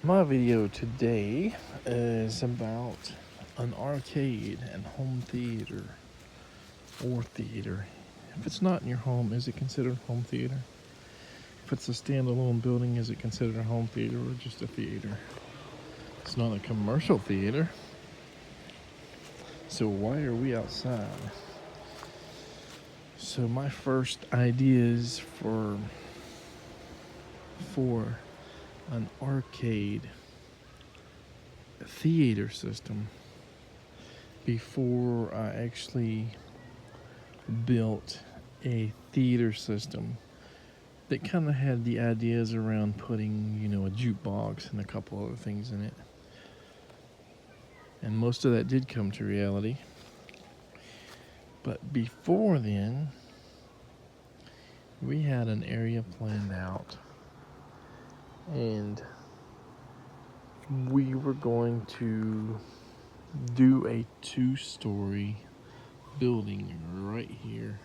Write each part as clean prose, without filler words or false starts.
My video today is about an arcade and home theater or theater. If it's not in your home, is it considered home theater? If it's a standalone building, is it considered a home theater or just a theater? It's not a commercial theater. So why are we outside? So my first ideas for an arcade theater system before I actually built a theater system that kind of had the ideas around putting, a jukebox and a couple other things in it. And most of that did come to reality. But before then, we had an area planned out, and we were going to do a 2-story building right here.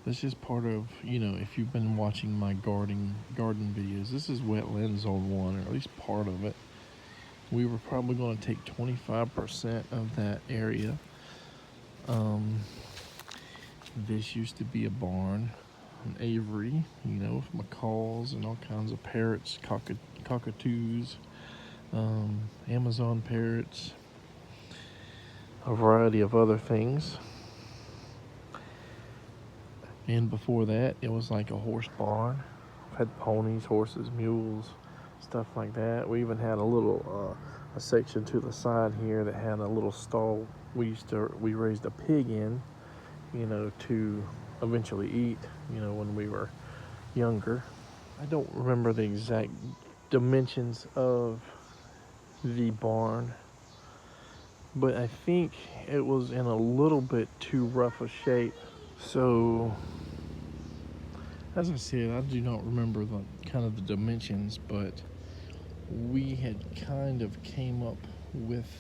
This is part of, if you've been watching my garden videos, this is Wetlands Zone 1, or at least part of it. We were probably going to take 25% of that area. This used to be a barn, an aviary, with macaws and all kinds of parrots, cockatoos, Amazon parrots, a variety of other things. And before that, it was like a horse barn. Had ponies, horses, mules, stuff like that. We even had a little a section to the side here that had a little stall we raised a pig in, to eventually eat, when we were younger. I don't remember the exact dimensions of the barn, but I think it was in a little bit too rough a shape. So, as I said, I do not remember the dimensions, but we had kind of came up with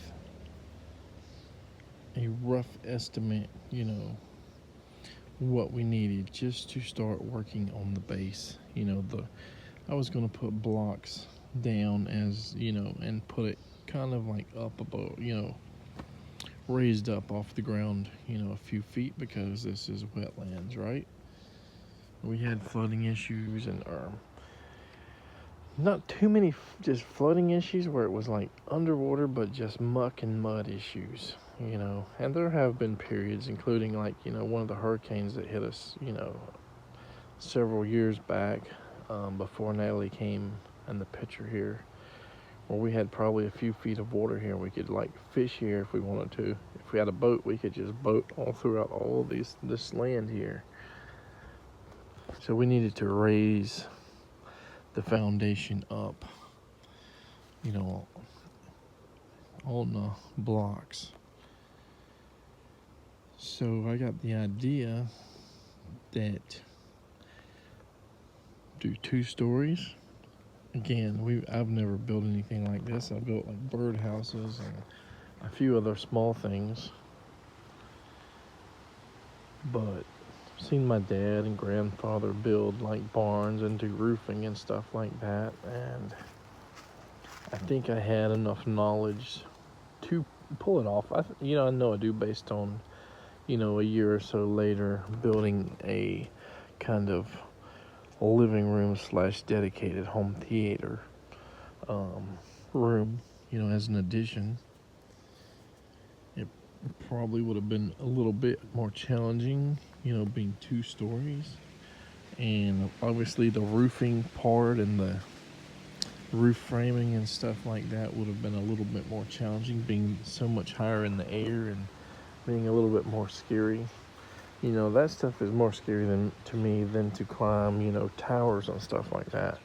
a rough estimate, what we needed just to start working on the base. I was going to put blocks down as, and put it kind of like up above, raised up off the ground, a few feet, because this is wetlands, right? We had flooding issues, and not too many just flooding issues where it was like underwater, but just muck and mud issues, and there have been periods, including like, one of the hurricanes that hit us, several years back, before Natalie came in the picture here, where we had probably a few feet of water here. We could like fish here if we wanted to. If we had a boat, we could just boat all throughout all this land here. So we needed to raise the foundation up, on the blocks. So I got the idea that do 2 stories. Again, I've never built anything like this. I built like bird houses and a few other small things, but I've seen my dad and grandfather build like barns and do roofing and stuff like that, and I think I had enough knowledge to pull it off. I know I do, based on, a year or so later building a kind of living room / dedicated home theater room, as an addition. It probably would have been a little bit more challenging, being 2 stories, and obviously the roofing part and the roof framing and stuff like that would have been a little bit more challenging, being so much higher in the air and being a little bit more scary. That stuff is more scary to me than to climb, towers and stuff like that.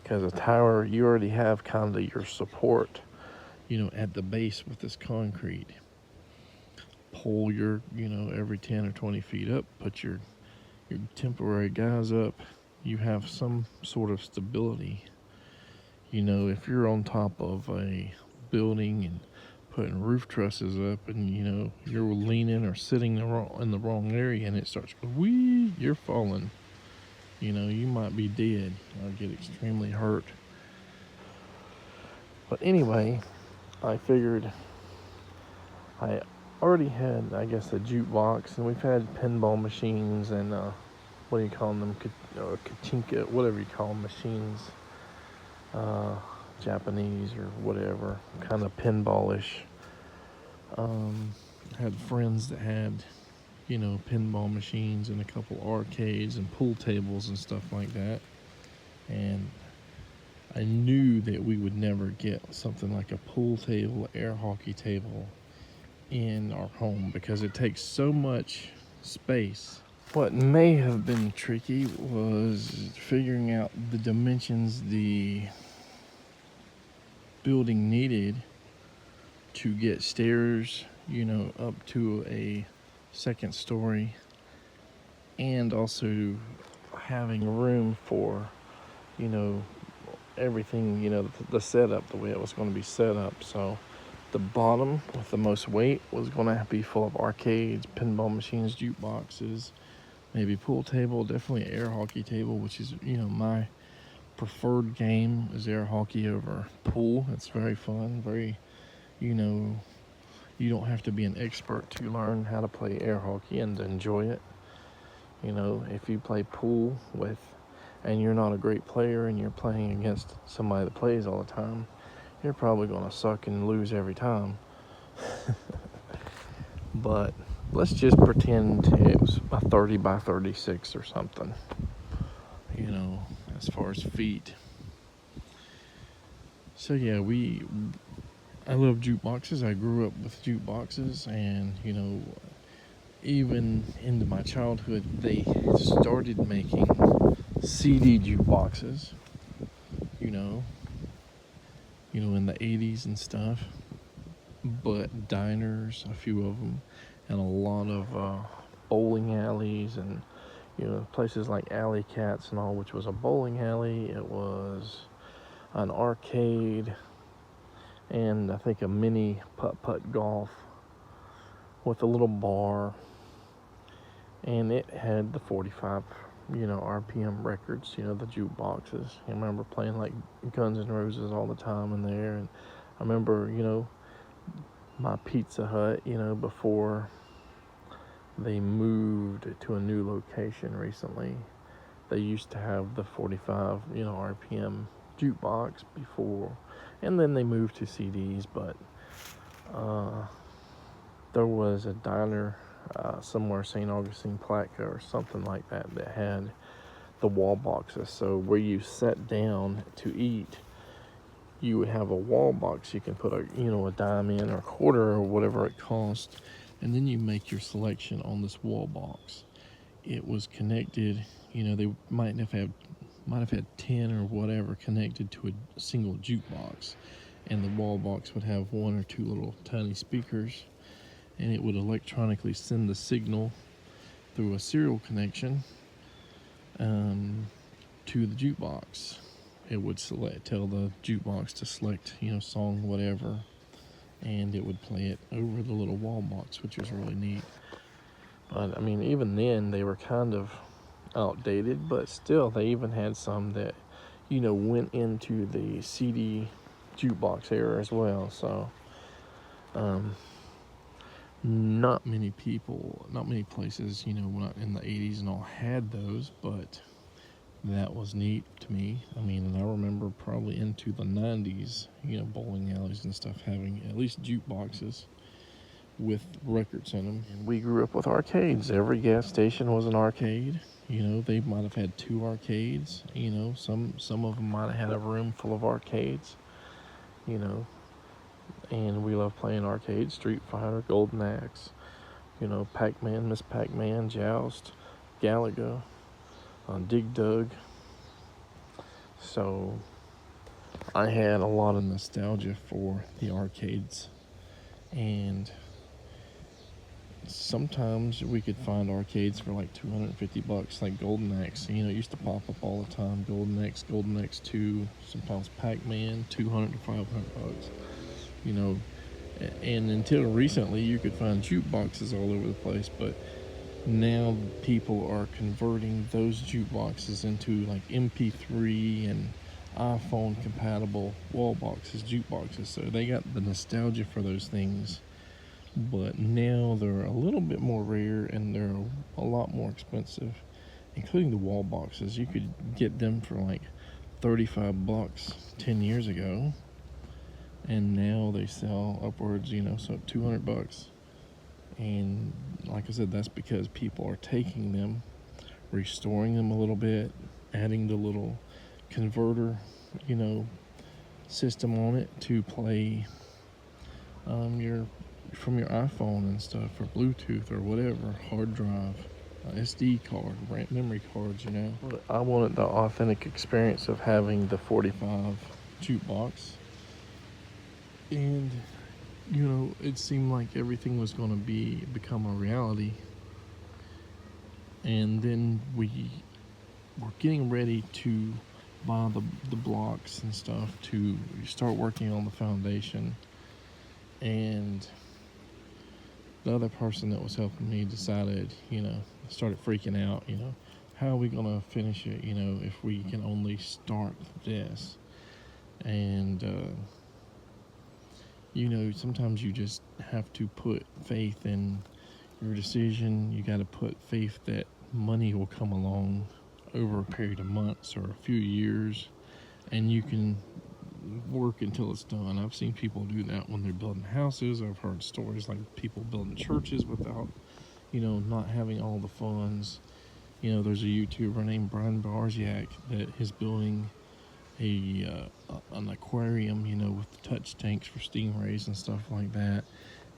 Because a tower, you already have kind of your support, at the base with this concrete. Pull your, every 10 or 20 feet up, put your temporary guys up. You have some sort of stability. If you're on top of a building and putting roof trusses up, and you're leaning or sitting in the wrong area, and it starts going, you're falling. You might be dead or get extremely hurt. But anyway, I figured I already had, I guess, a jukebox, and we've had pinball machines and what do you call them? Kachinka, whatever you call them, machines, Japanese or whatever, kind of pinballish. I had friends that had, pinball machines and a couple arcades and pool tables and stuff like that. And I knew that we would never get something like a pool table, air hockey table in our home because it takes so much space. What may have been tricky was figuring out the dimensions the building needed to get stairs, up to a second story, and also having room for, everything, the setup, the way it was going to be set up. So the bottom with the most weight was going to be full of arcades, pinball machines, jukeboxes, maybe pool table, definitely air hockey table, which is, my preferred game is air hockey over pool. It's very fun, very, you don't have to be an expert to learn how to play air hockey and to enjoy it. If you play pool and you're not a great player and you're playing against somebody that plays all the time, you're probably going to suck and lose every time. But let's just pretend it was a 30 by 36 or something, as far as feet. So yeah, I love jukeboxes. I grew up with jukeboxes, and even into my childhood, they started making CD jukeboxes, in the 80s and stuff. But diners, a few of them, and a lot of bowling alleys and, places like Alley Cats and all, which was a bowling alley. It was an arcade, and I think a mini putt-putt golf with a little bar. And it had the 45, RPM records, the jukeboxes. I remember playing like Guns N' Roses all the time in there. And I remember, my Pizza Hut, before they moved to a new location recently, they used to have the 45, RPM jukebox before. And then they moved to CDs, but there was a diner somewhere, St. Augustine Platka or something like that had the wall boxes. So where you sat down to eat, you would have a wall box you can put a dime in or a quarter or whatever it cost, and then you make your selection on this wall box. It was connected, they might have had 10 or whatever connected to a single jukebox, and the wall box would have one or two little tiny speakers, and it would electronically send the signal through a serial connection to the jukebox. It would tell the jukebox to select, song whatever, and it would play it over the little wall box, which was really neat. But I mean, even then they were kind of outdated, but still they even had some that, went into the CD jukebox era as well. So not many places, in the 80s and all had those, but that was neat to me. I mean, and I remember probably into the 90s, bowling alleys and stuff having at least jukeboxes with records in them. And we grew up with arcades. Every gas station was an arcade. They might have had 2 arcades. Some of them might have had a room full of arcades. And we love playing arcades. Street Fighter, Golden Axe, Pac-Man, Miss Pac-Man, Joust, Galaga, Dig Dug. So I had a lot of nostalgia for the arcades, and sometimes we could find arcades for like $250, like Golden Axe. It used to pop up all the time. Golden Axe 2, sometimes Pac-Man, $200 to $500. And until recently, you could find jukeboxes all over the place, but now people are converting those jukeboxes into like MP3 and iPhone compatible wall boxes, jukeboxes. So they got the nostalgia for those things, but now they're a little bit more rare and they're a lot more expensive, including the wall boxes. You could get them for like 35 bucks 10 years ago, and now they sell upwards, so 200 bucks. And like I said, that's because people are taking them, restoring them a little bit, adding the little converter, system on it to play your from your iPhone and stuff, or Bluetooth or whatever, hard drive, SD card, memory cards. But I wanted the authentic experience of having the 45 jukebox, and it seemed like everything was going to become a reality. And then we were getting ready to buy the blocks and stuff to start working on the foundation. And the other person that was helping me decided, started freaking out, how are we going to finish it, if we can only start this? And, sometimes you just have to put faith in your decision. You got to put faith that money will come along over a period of months or a few years, and you can work until it's done. I've seen people do that when they're building houses. I've heard stories like people building churches without, not having all the funds. There's a YouTuber named Brian Barziak that is building an aquarium, with touch tanks for stingrays and stuff like that.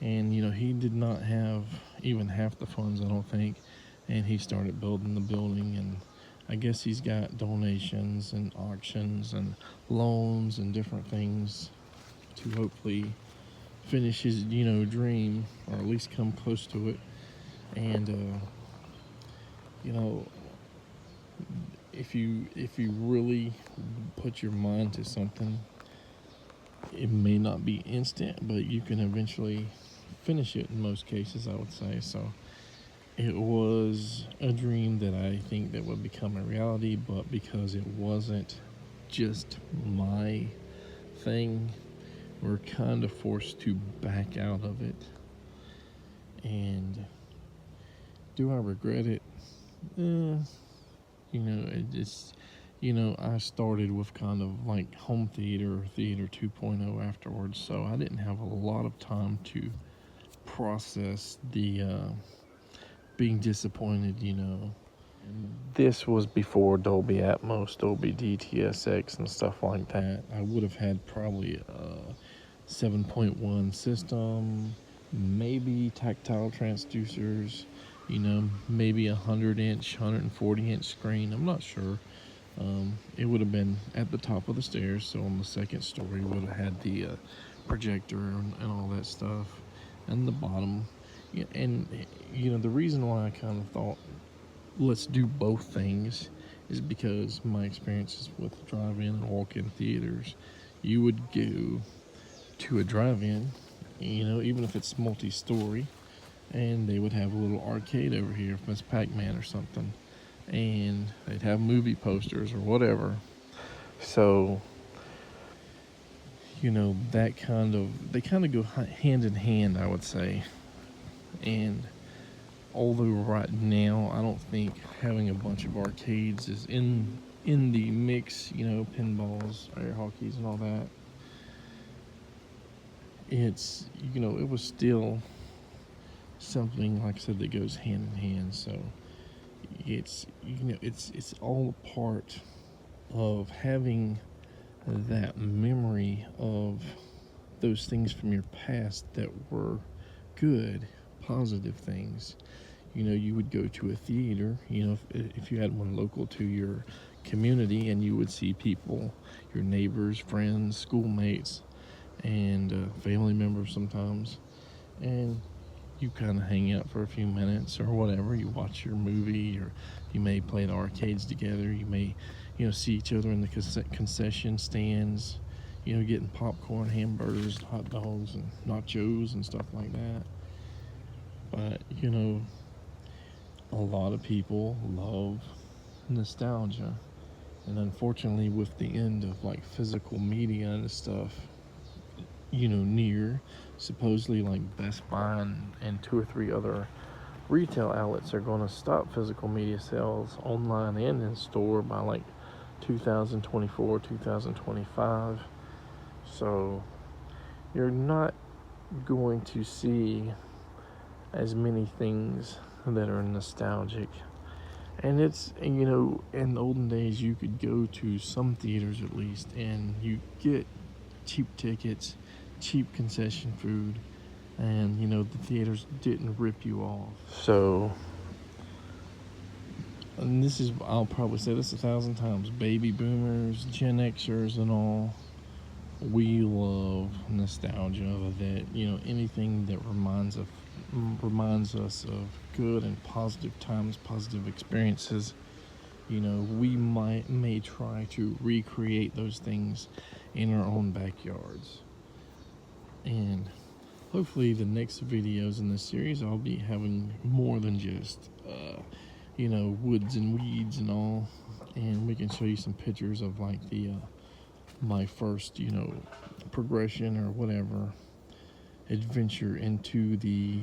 And he did not have even half the funds, I don't think, and he started building the building. And I guess he's got donations and auctions and loans and different things to hopefully finish his dream, or at least come close to it. And if you really put your mind to something, it may not be instant, but you can eventually finish it in most cases, I would say. So it was a dream that I think that would become a reality, but because it wasn't just my thing, we're kind of forced to back out of it. And do I regret it? It just, I started with kind of like home theater 2.0 afterwards, so I didn't have a lot of time to process the being disappointed. This was before Dolby Atmos, Dolby DTSX and stuff like that. I would have had probably a 7.1 system, maybe tactile transducers, maybe 100-inch, 140-inch screen. I'm not sure. It would have been at the top of the stairs, so on the second story would have had the projector and all that stuff, and the bottom. And the reason why I kind of thought let's do both things is because my experiences with drive-in and walk-in theaters, you would go to a drive-in, even if it's multi-story, and they would have a little arcade over here, if it's Pac-Man or something, and they'd have movie posters or whatever. So they kind of go hand in hand, I would say. And although right now I don't think having a bunch of arcades is in the mix, pinballs, air hockeys and all that, it's it was still something, like I said, that goes hand in hand. So it's it's all a part of having that memory of those things from your past that were good, positive things. You would go to a theater, if you had one local to your community, and you would see people, your neighbors, friends, schoolmates, and family members sometimes, and you kind of hang out for a few minutes or whatever. You watch your movie, or you may play the arcades together. You may, see each other in the concession stands, getting popcorn, hamburgers, hot dogs, and nachos and stuff like that. But, a lot of people love nostalgia, And unfortunately, with the end of like physical media and stuff, near, supposedly like Best Buy and 2 or 3 other retail outlets are going to stop physical media sales online and in store by like 2024, 2025. So you're not going to see as many things that are nostalgic. And it's, in the olden days, you could go to some theaters at least, and you get cheap tickets, cheap concession food, and, the theaters didn't rip you off. So, and I'll probably say this 1,000 times, baby boomers, Gen Xers, and all, we love nostalgia, that, anything that reminds us of good and positive times, positive experiences. We may try to recreate those things in our own backyards. And hopefully the next videos in this series, I'll be having more than just woods and weeds and all, and we can show you some pictures of like my first progression or whatever adventure into the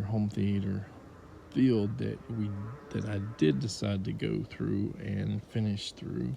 home theater field that I did decide to go through and finish through.